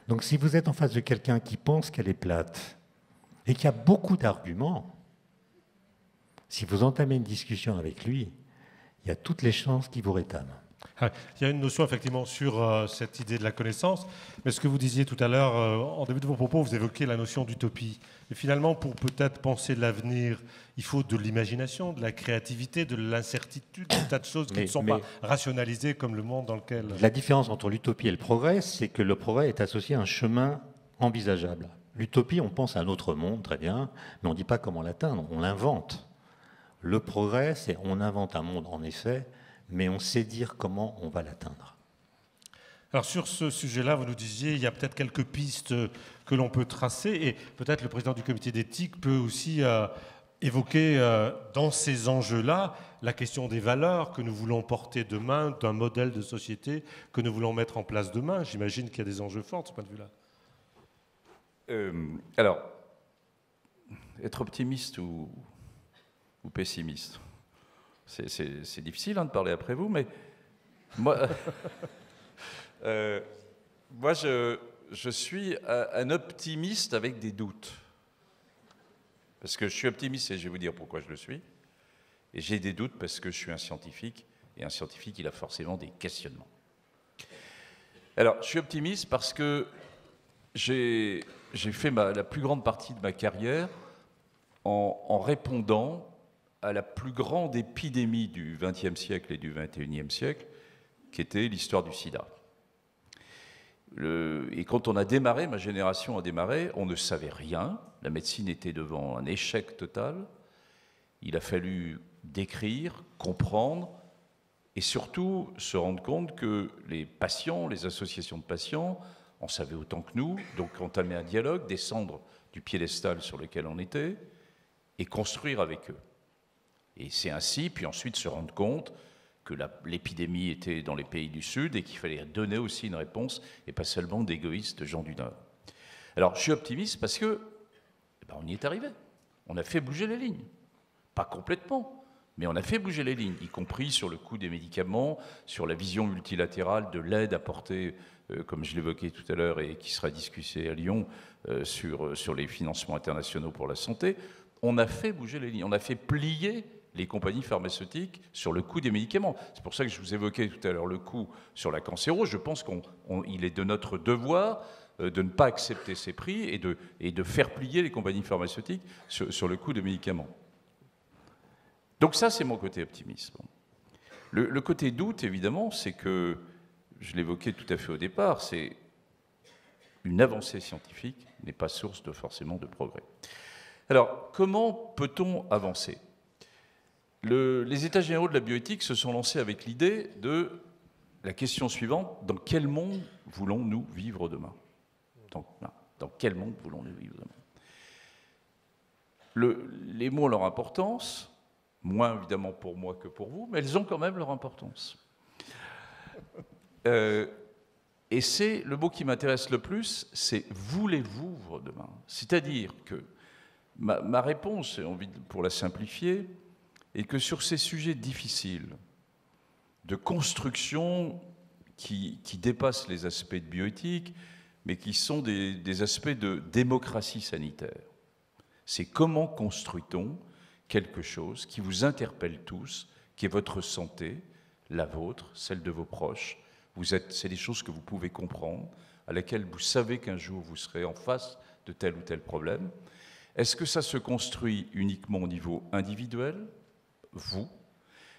Donc si vous êtes en face de quelqu'un qui pense qu'elle est plate et qui a beaucoup d'arguments, si vous entamez une discussion avec lui, il y a toutes les chances qu'il vous rétame. Il y a une notion effectivement sur cette idée de la connaissance, mais ce que vous disiez tout à l'heure, en début de vos propos, vous évoquez la notion d'utopie. Et finalement, pour peut-être penser l'avenir, il faut de l'imagination, de la créativité, de l'incertitude, des tas de choses qui ne sont pas rationalisées comme le monde dans lequel... La différence entre l'utopie et le progrès, c'est que le progrès est associé à un chemin envisageable. L'utopie, on pense à un autre monde, très bien, mais on ne dit pas comment l'atteindre, on l'invente. Le progrès, c'est on invente un monde, en effet, mais on sait dire comment on va l'atteindre. Alors sur ce sujet-là, vous nous disiez, il y a peut-être quelques pistes que l'on peut tracer, et peut-être le président du comité d'éthique peut aussi évoqué dans ces enjeux-là la question des valeurs que nous voulons porter demain, d'un modèle de société que nous voulons mettre en place demain. J'imagine qu'il y a des enjeux forts de ce point de vue-là. Alors, être optimiste ou pessimiste, c'est difficile de parler après vous, mais moi, moi je suis un optimiste avec des doutes. Parce que je suis optimiste et je vais vous dire pourquoi je le suis. Et j'ai des doutes parce que je suis un scientifique, et un scientifique, il a forcément des questionnements. Alors, je suis optimiste parce que j'ai fait la plus grande partie de ma carrière en répondant à la plus grande épidémie du XXe siècle et du XXIe siècle, qui était l'histoire du sida. Et quand on a démarré, ma génération a démarré, on ne savait rien. La médecine était devant un échec total. Il a fallu décrire, comprendre et surtout se rendre compte que les patients, les associations de patients, en savaient autant que nous, donc entamer un dialogue, descendre du piédestal sur lequel on était et construire avec eux. Et c'est ainsi, puis ensuite se rendre compte que l'épidémie était dans les pays du Sud et qu'il fallait donner aussi une réponse et pas seulement d'égoïstes gens du Nord. Alors je suis optimiste parce que on y est arrivé. On a fait bouger les lignes. Pas complètement, mais on a fait bouger les lignes, y compris sur le coût des médicaments, sur la vision multilatérale de l'aide apportée, comme je l'évoquais tout à l'heure et qui sera discutée à Lyon, sur les financements internationaux pour la santé. On a fait bouger les lignes, on a fait plier les compagnies pharmaceutiques sur le coût des médicaments. C'est pour ça que je vous évoquais tout à l'heure le coût sur la cancérose. Je pense qu'il est de notre devoir de ne pas accepter ces prix et de faire plier les compagnies pharmaceutiques sur le coût des médicaments. Donc ça, c'est mon côté optimisme. Le côté doute, évidemment, c'est que, je l'évoquais tout à fait au départ, c'est une avancée scientifique n'est pas source forcément de progrès. Alors, comment peut-on avancer ? Les États généraux de la bioéthique se sont lancés avec l'idée de la question suivante, dans quel monde voulons-nous vivre demain ? Dans quel monde voulons-nous vivre demain ? Les mots ont leur importance, moins évidemment pour moi que pour vous, mais elles ont quand même leur importance. Et c'est le mot qui m'intéresse le plus, c'est « voulez-vous vivre demain ?» C'est-à-dire que ma réponse, j'ai envie pour la simplifier, est que sur ces sujets difficiles, de construction qui dépassent les aspects de bioéthique, mais qui sont des aspects de démocratie sanitaire, c'est comment construit-on quelque chose qui vous interpelle tous, qui est votre santé, la vôtre, celle de vos proches. C'est des choses que vous pouvez comprendre, à laquelle vous savez qu'un jour vous serez en face de tel ou tel problème. Est-ce que ça se construit uniquement au niveau individuel, vous?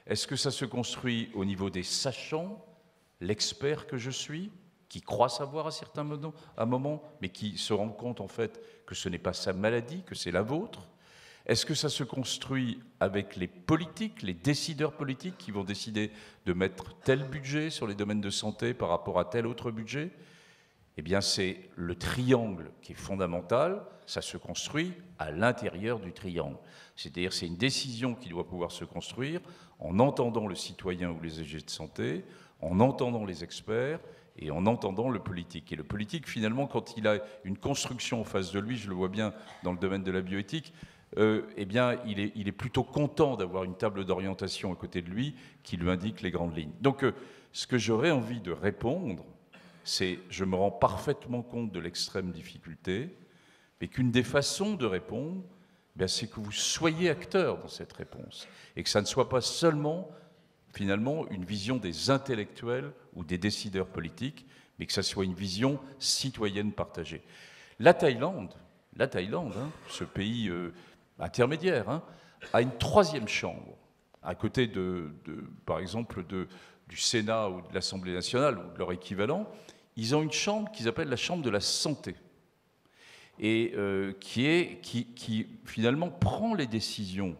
Est-ce que ça se construit au niveau des sachants, l'expert que je suis, qui croit savoir à certains moments, mais qui se rend compte en fait que ce n'est pas sa maladie, que c'est la vôtre? Est-ce que ça se construit avec les politiques, les décideurs politiques qui vont décider de mettre tel budget sur les domaines de santé par rapport à tel autre budget? Eh bien, c'est le triangle qui est fondamental, ça se construit à l'intérieur du triangle. C'est-à-dire c'est une décision qui doit pouvoir se construire en entendant le citoyen ou les agents de santé, en entendant les experts et en entendant le politique. Et le politique, finalement, quand il a une construction en face de lui, je le vois bien dans le domaine de la bioéthique, eh bien, il est plutôt content d'avoir une table d'orientation à côté de lui qui lui indique les grandes lignes. Donc, ce que j'aurais envie de répondre, c'est je me rends parfaitement compte de l'extrême difficulté, mais qu'une des façons de répondre, c'est que vous soyez acteur dans cette réponse et que ça ne soit pas seulement, finalement, une vision des intellectuels ou des décideurs politiques, mais que ça soit une vision citoyenne partagée. La Thaïlande, ce pays intermédiaire, a une troisième chambre, à côté par exemple, du Sénat ou de l'Assemblée nationale ou de leur équivalent. Ils ont une chambre qu'ils appellent la chambre de la santé, et qui finalement prend les décisions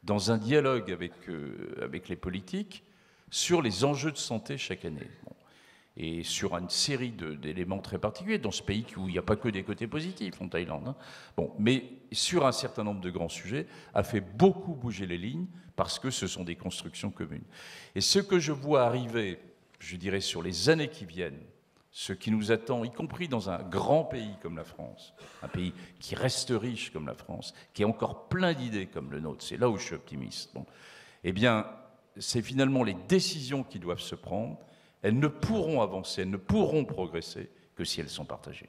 dans un dialogue avec les politiques sur les enjeux de santé chaque année. Bon. et sur une série d'éléments très particuliers, dans ce pays où il n'y a pas que des côtés positifs, en Thaïlande. Hein. Bon, mais sur un certain nombre de grands sujets, a fait beaucoup bouger les lignes parce que ce sont des constructions communes. Et ce que je vois arriver, je dirais, sur les années qui viennent, ce qui nous attend, y compris dans un grand pays comme la France, un pays qui reste riche comme la France, qui a encore plein d'idées comme le nôtre, c'est là où je suis optimiste. Bon. Eh bien, c'est finalement les décisions qui doivent se prendre. Elles ne pourront avancer, elles ne pourront progresser que si elles sont partagées.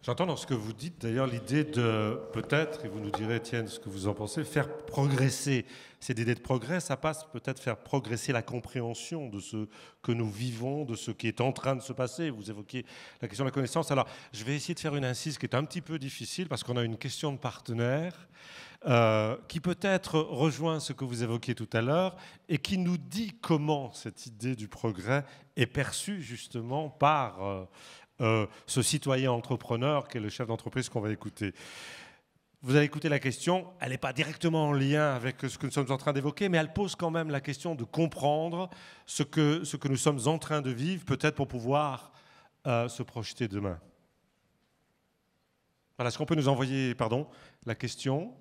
J'entends dans ce que vous dites d'ailleurs l'idée de peut-être, et vous nous direz, Étienne, ce que vous en pensez, faire progresser. Cette idée de progrès, ça passe peut-être faire progresser la compréhension de ce que nous vivons, de ce qui est en train de se passer. Vous évoquiez la question de la connaissance. Alors, je vais essayer de faire une incise qui est un petit peu difficile parce qu'on a une question de partenaire qui peut-être rejoint ce que vous évoquiez tout à l'heure et qui nous dit comment cette idée du progrès est perçue justement par ce citoyen entrepreneur qui est le chef d'entreprise qu'on va écouter. Vous avez écouté la question, elle n'est pas directement en lien avec ce que nous sommes en train d'évoquer, mais elle pose quand même la question de comprendre ce que nous sommes en train de vivre, peut-être pour pouvoir se projeter demain. Voilà, est-ce qu'on peut nous envoyer, la question ?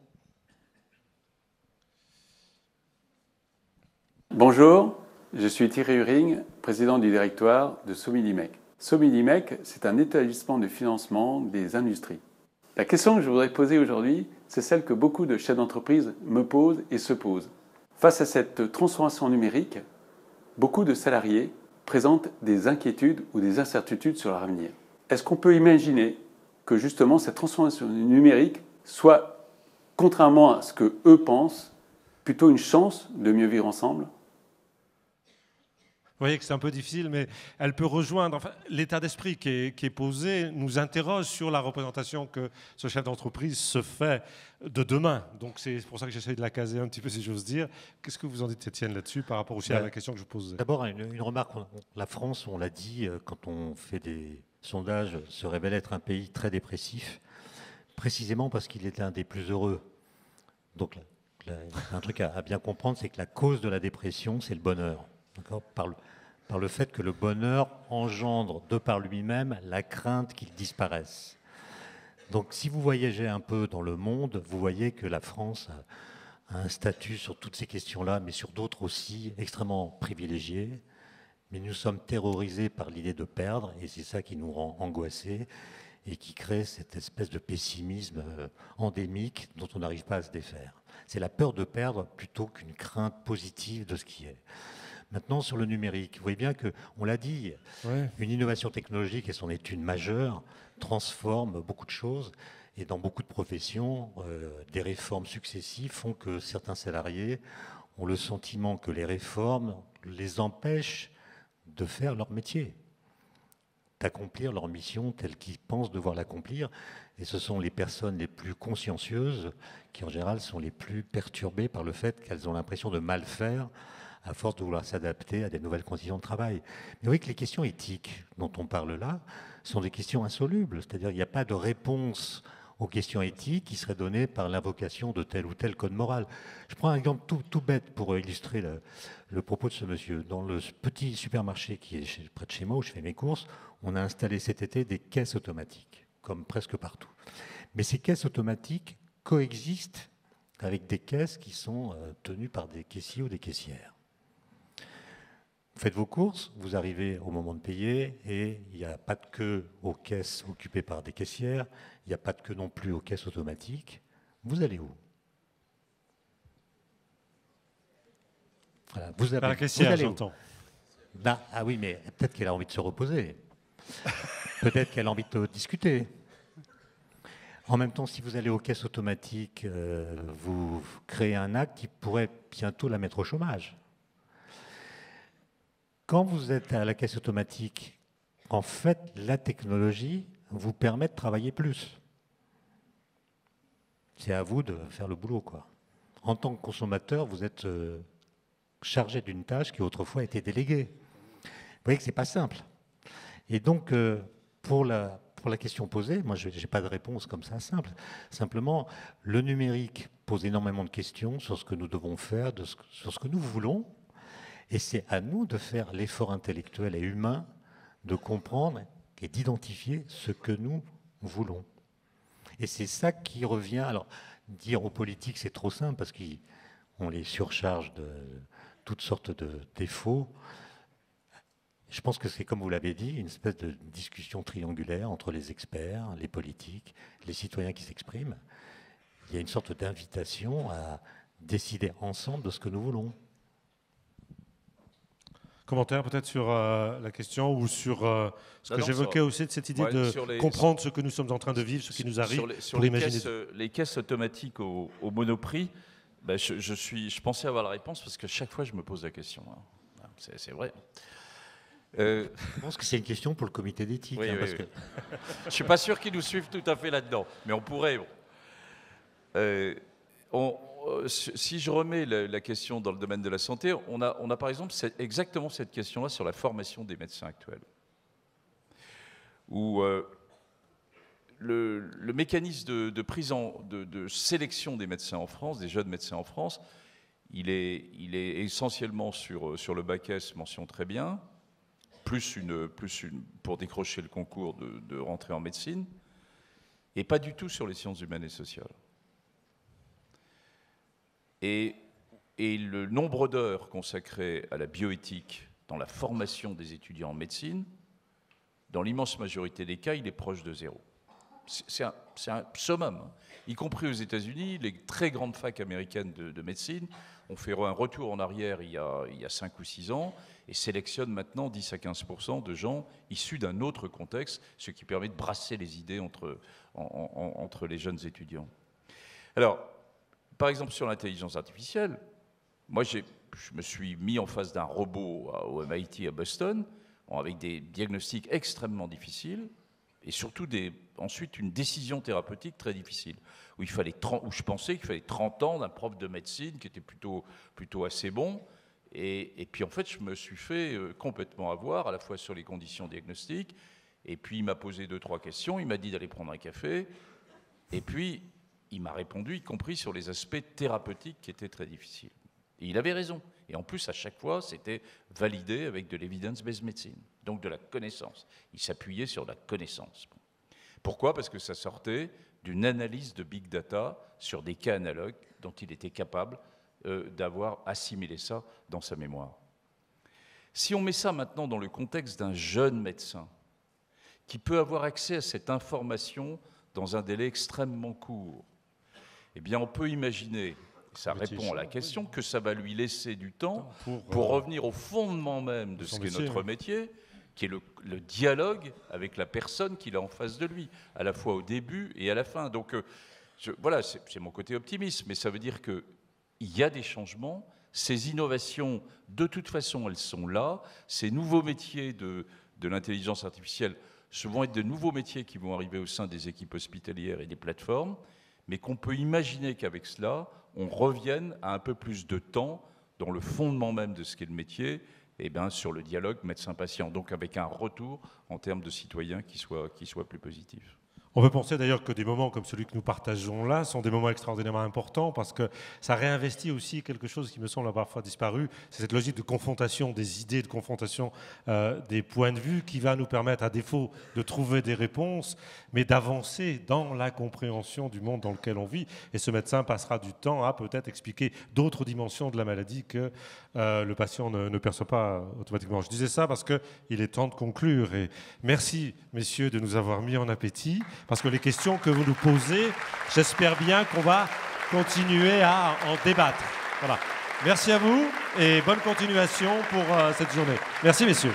Bonjour, je suis Thierry Huring, président du directoire de Somillimec. Somillimec, c'est un établissement de financement des industries. La question que je voudrais poser aujourd'hui, c'est celle que beaucoup de chefs d'entreprise me posent et se posent. Face à cette transformation numérique, beaucoup de salariés présentent des inquiétudes ou des incertitudes sur leur avenir. Est-ce qu'on peut imaginer que justement cette transformation numérique soit, contrairement à ce que eux pensent, plutôt une chance de mieux vivre ensemble ? Vous voyez que c'est un peu difficile, mais elle peut rejoindre. Enfin, l'état d'esprit qui est posé nous interroge sur la représentation que ce chef d'entreprise se fait de demain. Donc c'est pour ça que j'essaie de la caser un petit peu, si j'ose dire. Qu'est-ce que vous en dites, Étienne, là-dessus, par rapport aussi à la question que je vous posais ? D'abord, une remarque. La France, on l'a dit, quand on fait des sondages, se révèle être un pays très dépressif, précisément parce qu'il est l'un des plus heureux. Donc, un truc à bien comprendre, c'est que la cause de la dépression, c'est le bonheur. D'accord ? Par le fait que le bonheur engendre de par lui-même la crainte qu'il disparaisse. Donc si vous voyagez un peu dans le monde, vous voyez que la France a un statut sur toutes ces questions-là, mais sur d'autres aussi, extrêmement privilégié. Mais nous sommes terrorisés par l'idée de perdre, et c'est ça qui nous rend angoissés et qui crée cette espèce de pessimisme endémique dont on n'arrive pas à se défaire. C'est la peur de perdre plutôt qu'une crainte positive de ce qui est. Maintenant, sur le numérique, vous voyez bien qu'on l'a dit, une innovation technologique et son étude majeure transforme beaucoup de choses. Et dans beaucoup de professions, des réformes successives font que certains salariés ont le sentiment que les réformes les empêchent de faire leur métier, d'accomplir leur mission telle qu'ils pensent devoir l'accomplir. Et ce sont les personnes les plus consciencieuses qui, en général, sont les plus perturbées par le fait qu'elles ont l'impression de mal faire à force de vouloir s'adapter à des nouvelles conditions de travail. Mais vous voyez que les questions éthiques dont on parle là sont des questions insolubles. C'est-à-dire qu'il n'y a pas de réponse aux questions éthiques qui seraient données par l'invocation de tel ou tel code moral. Je prends un exemple tout bête pour illustrer le propos de ce monsieur. Dans le petit supermarché qui est près de chez moi, où je fais mes courses, on a installé cet été des caisses automatiques, comme presque partout. Mais ces caisses automatiques coexistent avec des caisses qui sont tenues par des caissiers ou des caissières. Vous faites vos courses, vous arrivez au moment de payer et il n'y a pas de queue aux caisses occupées par des caissières, il n'y a pas de queue non plus aux caisses automatiques. Vous allez où ? Voilà, vous la caissière, j'entends. Ah oui, mais peut-être qu'elle a envie de se reposer. Peut-être qu'elle a envie de discuter. En même temps, si vous allez aux caisses automatiques, vous créez un acte qui pourrait bientôt la mettre au chômage. Quand vous êtes à la caisse automatique, en fait, la technologie vous permet de travailler plus. C'est à vous de faire le boulot, quoi. En tant que consommateur, vous êtes chargé d'une tâche qui autrefois était déléguée. Vous voyez que ce n'est pas simple. Et donc, pour la question posée, moi, je n'ai pas de réponse comme ça simple. Simplement, le numérique pose énormément de questions sur ce que nous devons faire, sur ce que nous voulons. Et c'est à nous de faire l'effort intellectuel et humain de comprendre et d'identifier ce que nous voulons. Et c'est ça qui revient. Alors, dire aux politiques, c'est trop simple parce qu'on les surcharge de toutes sortes de défauts. Je pense que c'est, comme vous l'avez dit, une espèce de discussion triangulaire entre les experts, les politiques, les citoyens qui s'expriment. Il y a une sorte d'invitation à décider ensemble de ce que nous voulons. Commentaire peut-être sur la question ou sur ce que j'évoquais aussi de cette idée de comprendre ce que nous sommes en train de vivre, ce qui nous arrive, sur les caisses automatiques au Monoprix, ben je pensais avoir la réponse parce que chaque fois je me pose la question. Hein. C'est vrai. Je pense que c'est une question pour le comité d'éthique. Oui, hein, oui, parce oui. que... Je ne suis pas sûr qu'ils nous suivent tout à fait là-dedans, mais on pourrait. Bon. Si je remets la question dans le domaine de la santé, on a par exemple exactement cette question-là sur la formation des médecins actuels. Où le mécanisme de sélection des médecins en France, des jeunes médecins en France, il est essentiellement sur le bac S, mention très bien, plus une pour décrocher le concours de rentrer en médecine, et pas du tout sur les sciences humaines et sociales. Et le nombre d'heures consacrées à la bioéthique dans la formation des étudiants en médecine, dans l'immense majorité des cas, il est proche de zéro. C'est un summum, hein. Y compris aux États-Unis, les très grandes facs américaines de médecine ont fait un retour en arrière il y a 5 ou 6 ans et sélectionnent maintenant 10 à 15% de gens issus d'un autre contexte, ce qui permet de brasser les idées entre les jeunes étudiants. Alors, par exemple, sur l'intelligence artificielle, moi, je me suis mis en face d'un robot au MIT à Boston, avec des diagnostics extrêmement difficiles, et surtout ensuite une décision thérapeutique très difficile, où je pensais qu'il fallait 30 ans d'un prof de médecine qui était plutôt assez bon, et puis en fait, je me suis fait complètement avoir, à la fois sur les conditions diagnostiques, et puis il m'a posé 2-3 questions, il m'a dit d'aller prendre un café, et puis il m'a répondu, y compris sur les aspects thérapeutiques qui étaient très difficiles. Et il avait raison. Et en plus, à chaque fois, c'était validé avec de l'evidence-based medicine, donc de la connaissance. Il s'appuyait sur la connaissance. Pourquoi ? Parce que ça sortait d'une analyse de big data sur des cas analogues dont il était capable d'avoir assimilé ça dans sa mémoire. Si on met ça maintenant dans le contexte d'un jeune médecin qui peut avoir accès à cette information dans un délai extrêmement court, eh bien, on peut imaginer, ça répond à la question, que ça va lui laisser du temps pour revenir au fondement même de ce qu'est notre métier, qui est le dialogue avec la personne qu'il a en face de lui, à la fois au début et à la fin. Donc, voilà, c'est mon côté optimiste, mais ça veut dire qu'il y a des changements. Ces innovations, de toute façon, elles sont là. Ces nouveaux métiers de l'intelligence artificielle vont être de nouveaux métiers qui vont arriver au sein des équipes hospitalières et des plateformes, mais qu'on peut imaginer qu'avec cela, on revienne à un peu plus de temps dans le fondement même de ce qu'est le métier, et bien sur le dialogue médecin-patient, donc avec un retour en termes de citoyens qui soit plus positif. On peut penser d'ailleurs que des moments comme celui que nous partageons là sont des moments extraordinairement importants parce que ça réinvestit aussi quelque chose qui me semble avoir parfois disparu, c'est cette logique de confrontation des idées, de confrontation des points de vue qui va nous permettre, à défaut de trouver des réponses, mais d'avancer dans la compréhension du monde dans lequel on vit. Et ce médecin passera du temps à peut-être expliquer d'autres dimensions de la maladie que le patient ne perçoit pas automatiquement. Je disais ça parce qu'il est temps de conclure. Et merci, messieurs, de nous avoir mis en appétit. Parce que les questions que vous nous posez, j'espère bien qu'on va continuer à en débattre. Voilà. Merci à vous et bonne continuation pour cette journée. Merci, messieurs.